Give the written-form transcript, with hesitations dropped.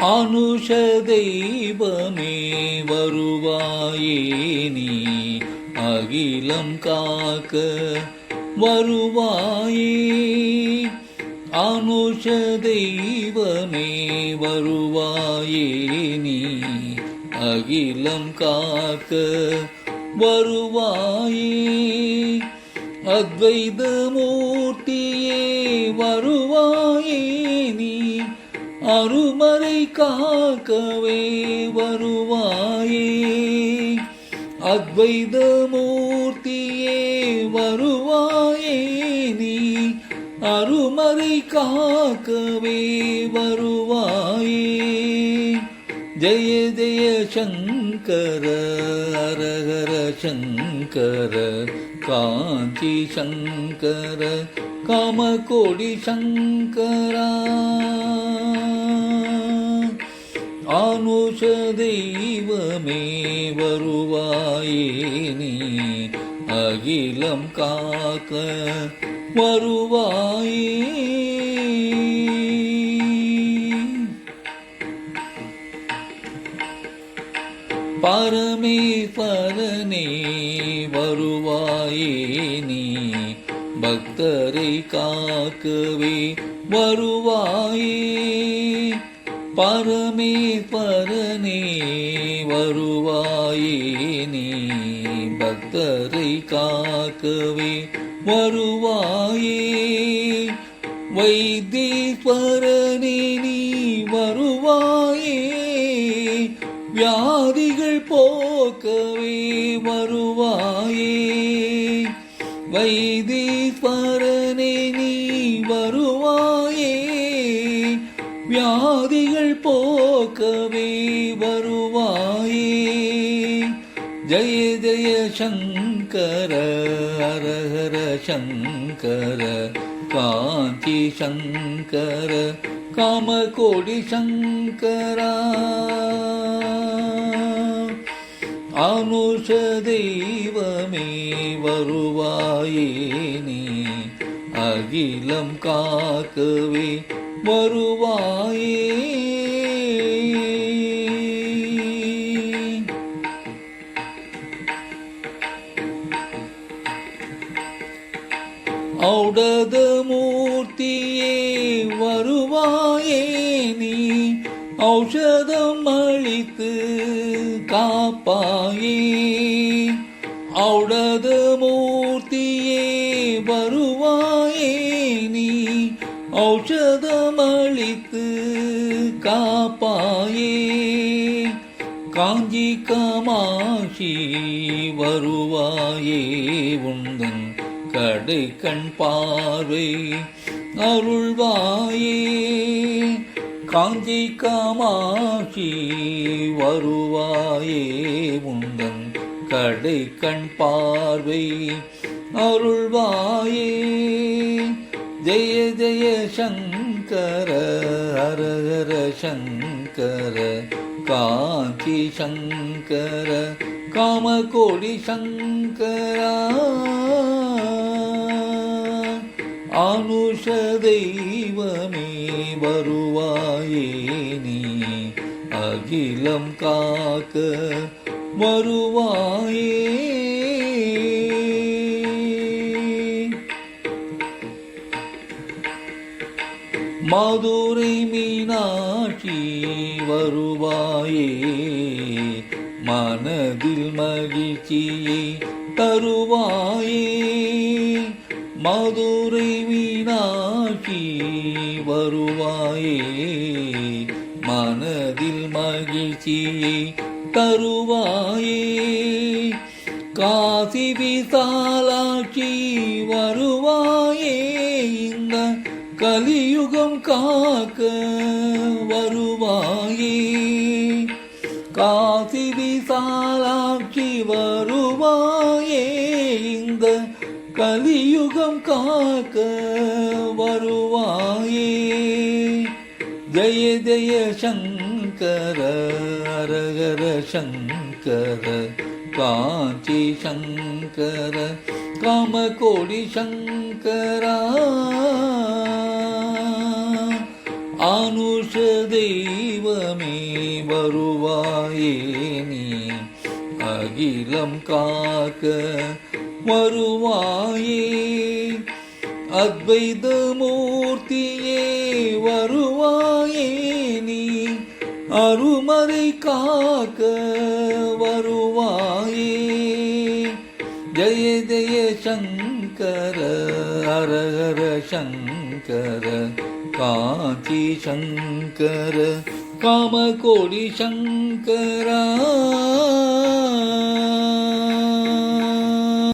அனுஷ தெய்வமே வருவாயே நீ அகிலம் காக்க வருவாயே. அனுஷ தெய்வமே வருவாயே நீ அகிலம் காக்க வருவாயே. அத்வைத மூர்த்தியே வருவாயே நீ அருமறை காக்கவே வருவாயே. அத்வைத மூர்த்தியே வருவாயே நீ அருமறை காக்கவே வருவாயே. ஜெய ஜெய சங்கர ஹரஹர சங்கர காஞ்சி சங்கர காமகோடி சங்கரா. அனுஷ தெய்வமே வருவாயே நீ அகிலம் காக்க வருவாயே. பரமேஸ்வரனே வருவாயே நீ பக்தரை காக்கவே வருவாயே. பரமேஸ்வரனே வருவாயே நீ பக்தரை காக்கவே வருவாயே. வைத்தீஸ்வரனே நீ வருவாயே வியாதிகள் போக்கவே வருவாயே. வைத்தீஸ்வரனே நீ வருவாயே வியாதிகள் போக்கவே வருவாயே. ஜெய ஜெய சங்கர ஹரஹர சங்கர காஞ்சி சங்கர காமகோடி சங்கரா. அனுஷ தெய்வமே வருவாயே நீ அகிலம் காக்கவே வருவாயே. ஔடத மூர்த்தியே வருவாயே நீ ஔஷதம் அளித்து காப்பாயே. ஔடத மூர்த்தியே வருவாயே நீ ஔஷதம் அளித்து காப்பாயே. காஞ்சி காமாட்சி வருவாயே உந்தன் கடை கண் பார்வை அருள்வாயே. காஞ்சி காமாட்சி வருவாயே உந்தன் கடை கண் பார்வை அருள்வாயே. ஜெய ஜெய சங்கர ஹரஹர சங்கர காஞ்சி சங்கர காமகோடி சங்கரா. அனுஷ தெய்வமே வருவாயே நீ அகிலம் காக்க வருவாயே. மதுரை மீனாட்சி வருவாயே மனதில் மகிழ்ச்சியை தருவாயே. மதுரை மீனாட்சி வருவாயே மனதில் மகிழ்ச்சியை தருவாயே. காசி விசாலாட்சி வருவாயே இந்த கலியுகம் காக்க வருவாயே. காசி விசாலாட்சி வருவாயே இந்த கலியுகம் காக்க வருவாயே. ஜெய ஜெய சங்கர ஹரஹர சங்கர காஞ்சி சங்கர காமகோடி சங்கரா. அனுஷ தெய்வமே வருவாயே நீ அகிலம் காக்க வருவாயே அத்வைத மூர்த்தியே வருவாயே நீ அருமறை காக்க வருவாயே ஜெய ஜெய சங்கர ஹர ஹர சங்கர காஞ்சி சங்கர காமகோடி சங்கரா